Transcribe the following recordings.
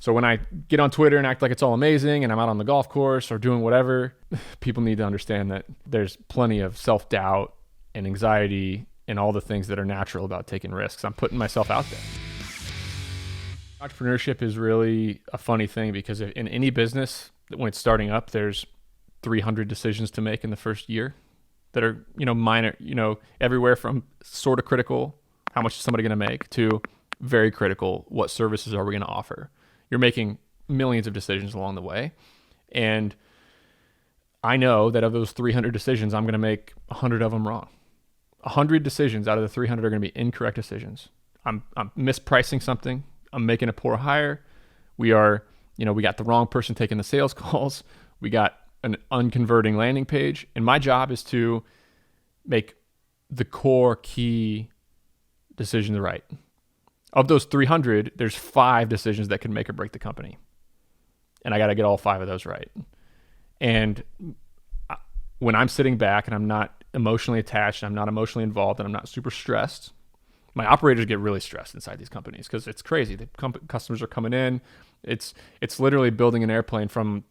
So when I get on Twitter and act like it's all amazing and I'm out on the golf course or doing whatever, people need to understand that there's plenty of self-doubt and anxiety and all the things that are natural about taking risks. I'm putting myself out there. Entrepreneurship is really a funny thing because in any business, when it's starting up, there's 300 decisions to make in the first year that are, minor, everywhere from sort of critical, how much is somebody going to make, to very critical, what services are we going to offer? You're making millions of decisions along the way. And I know that of those 300 decisions, I'm going to make 100 of them wrong. 100 decisions out of the 300 are going to be incorrect decisions. I'm mispricing something. I'm making a poor hire. We got the wrong person taking the sales calls. We got an unconverting landing page. And my job is to make the core key decisions right. Of those 300, there's 5 decisions that can make or break the company. And I got to get all 5 of those right. And when I'm sitting back and I'm not emotionally attached, I'm not emotionally involved, and I'm not super stressed, my operators get really stressed inside these companies because it's crazy. The customers are coming in. It's literally building an airplane from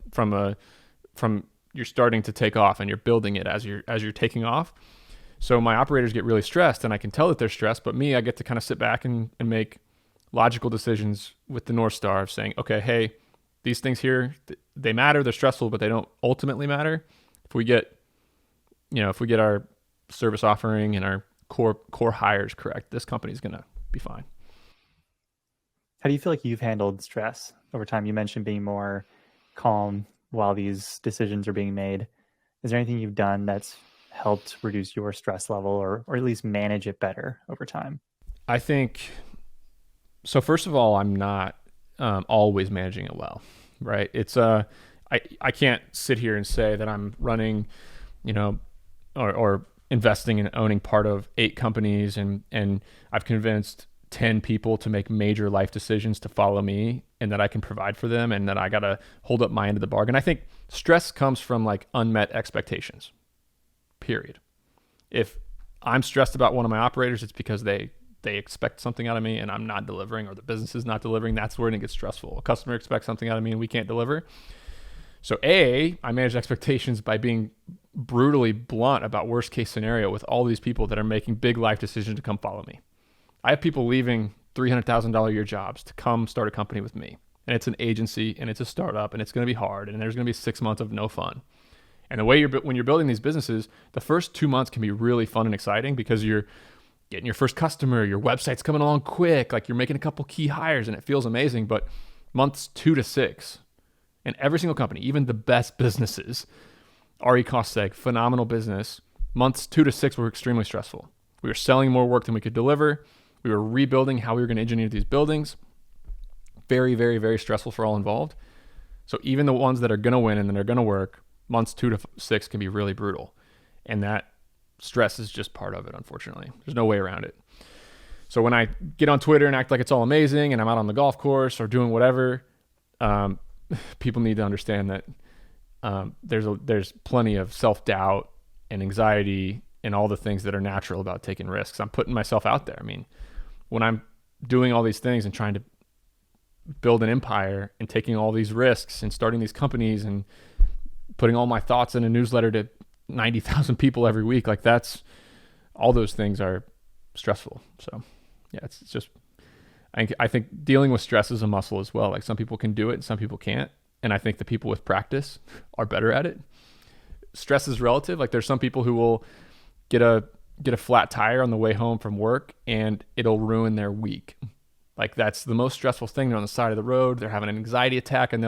you're starting to take off, and you're building it as you're taking off. So my operators get really stressed, and I can tell that they're stressed, but me, I get to kind of sit back and make logical decisions with the North Star of saying, okay, hey, these things here, they matter, they're stressful, but they don't ultimately matter. If we get our service offering and our core hires correct, this company's going to be fine. How do you feel like you've handled stress over time? You mentioned being more calm while these decisions are being made. Is there anything you've done that's helped reduce your stress level or at least manage it better over time? I think, so first of all, I'm not always managing it well, right? It's I can't sit here and say that I'm running, or investing and owning part of 8 companies and I've convinced 10 people to make major life decisions to follow me and that I can provide for them and that I got to hold up my end of the bargain. I think stress comes from like unmet expectations. Period. If I'm stressed about one of my operators, it's because they expect something out of me and I'm not delivering, or the business is not delivering. That's where it gets stressful. A customer expects something out of me and we can't deliver. So I manage expectations by being brutally blunt about worst case scenario with all these people that are making big life decisions to come follow me. I have people leaving $300,000 a year jobs to come start a company with me. And it's an agency and it's a startup and it's going to be hard and there's going to be 6 months of no fun. And the way when you're building these businesses, the first 2 months can be really fun and exciting because you're getting your first customer, your website's coming along quick, like you're making a couple key hires and it feels amazing. But months 2 to 6, and every single company, even the best businesses, RE Cost Seg, phenomenal business, months 2 to 6 were extremely stressful. We were selling more work than we could deliver. We were rebuilding how we were going to engineer these buildings. Very, very, very stressful for all involved. So even the ones that are going to win and that are going to work, months 2 to 6 can be really brutal. And that stress is just part of it, unfortunately. There's no way around it. So when I get on Twitter and act like it's all amazing and I'm out on the golf course or doing whatever, people need to understand that there's plenty of self-doubt and anxiety and all the things that are natural about taking risks. I'm putting myself out there. I mean, when I'm doing all these things and trying to build an empire and taking all these risks and starting these companies and putting all my thoughts in a newsletter to 90,000 people every week, like all those things are stressful. So yeah, it's just, I think dealing with stress is a muscle as well. Like some people can do it and some people can't. And I think the people with practice are better at it. Stress is relative. Like there's some people who will get a flat tire on the way home from work and it'll ruin their week. Like that's the most stressful thing. They're on the side of the road. They're having an anxiety attack and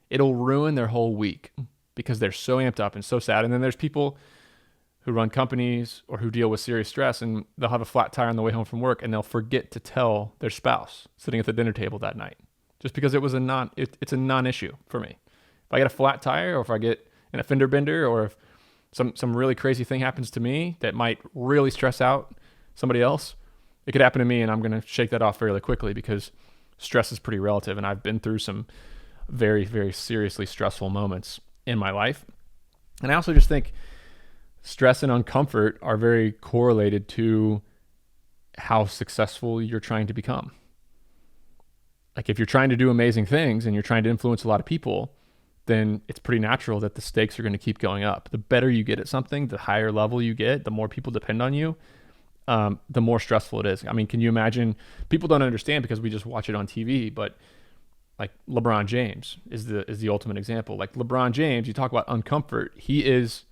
it'll ruin their whole week because they're so amped up and so sad. And then there's people who run companies or who deal with serious stress and they'll have a flat tire on the way home from work and they'll forget to tell their spouse sitting at the dinner table that night just because it's a non-issue for me. If I get a flat tire or if I get in a fender bender or if some really crazy thing happens to me that might really stress out somebody else, it could happen to me and I'm going to shake that off fairly quickly because stress is pretty relative. And I've been through some very, very seriously stressful moments in my life. And I also just think stress and uncomfort are very correlated to how successful you're trying to become. Like if you're trying to do amazing things and you're trying to influence a lot of people, then it's pretty natural that the stakes are going to keep going up. The better you get at something, the higher level you get, the more people depend on you, the more stressful it is. I mean, can you imagine? People don't understand because we just watch it on TV, but like LeBron James is the ultimate example. Like LeBron James, you talk about uncomfort. He is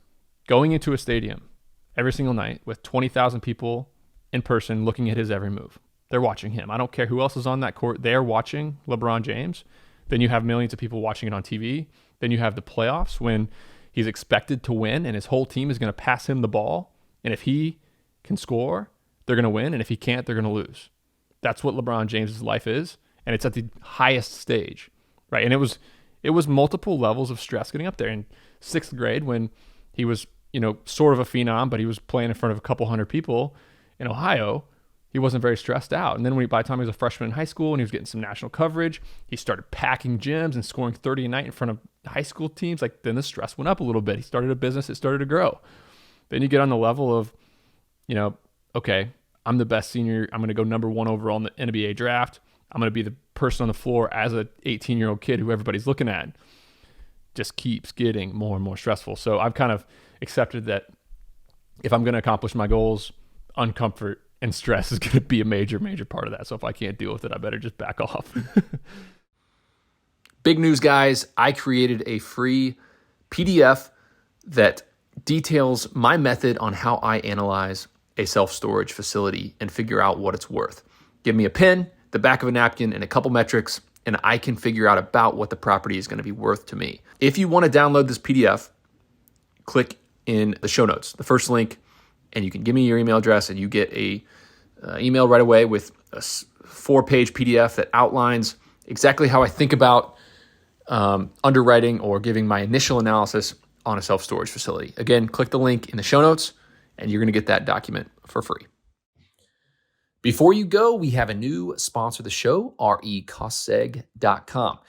going into a stadium every single night with 20,000 people in person looking at his every move. They're watching him. I don't care who else is on that court. They're watching LeBron James. Then you have millions of people watching it on TV. Then you have the playoffs when he's expected to win and his whole team is going to pass him the ball. And if he can score, they're going to win. And if he can't, they're going to lose. That's what LeBron James's life is. And it's at the highest stage, right? And it was multiple levels of stress getting up there. In 6th grade, when he was, sort of a phenom, but he was playing in front of a couple hundred people in Ohio, he wasn't very stressed out. And then by the time he was a freshman in high school and he was getting some national coverage, he started packing gyms and scoring 30 a night in front of high school teams. Like then the stress went up a little bit. He started a business. It started to grow. Then you get on the level of, okay, I'm the best senior. I'm going to go number 1 overall in the NBA draft. I'm going to be the person on the floor as a 18-year-old kid who everybody's looking at. Just keeps getting more and more stressful. So I've kind of accepted that if I'm going to accomplish my goals, uncomfort and stress is going to be a major, major part of that. So if I can't deal with it, I better just back off. Big news, guys. I created a free PDF that details my method on how I analyze a self-storage facility and figure out what it's worth. Give me a pen, the back of a napkin, and a couple metrics, and I can figure out about what the property is going to be worth to me. If you want to download this PDF, click in the show notes, the first link, and you can give me your email address and you get a email right away with a 4-page PDF that outlines exactly how I think about underwriting or giving my initial analysis on a self-storage facility. Again, click the link in the show notes and you're going to get that document for free. Before you go, we have a new sponsor of the show, recostseg.com.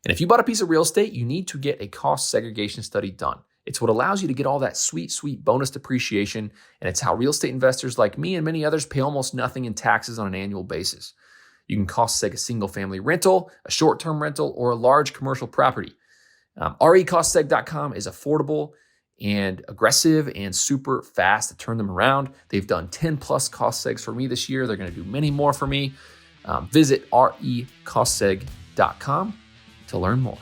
And if you bought a piece of real estate, you need to get a cost segregation study done. It's what allows you to get all that sweet, sweet bonus depreciation, and it's how real estate investors like me and many others pay almost nothing in taxes on an annual basis. You can cost seg a single-family rental, a short-term rental, or a large commercial property. recostseg.com is affordable and aggressive and super fast to turn them around. They've done 10 plus cost segs for me this year. They're going to do many more for me. Visit recostseg.com to learn more.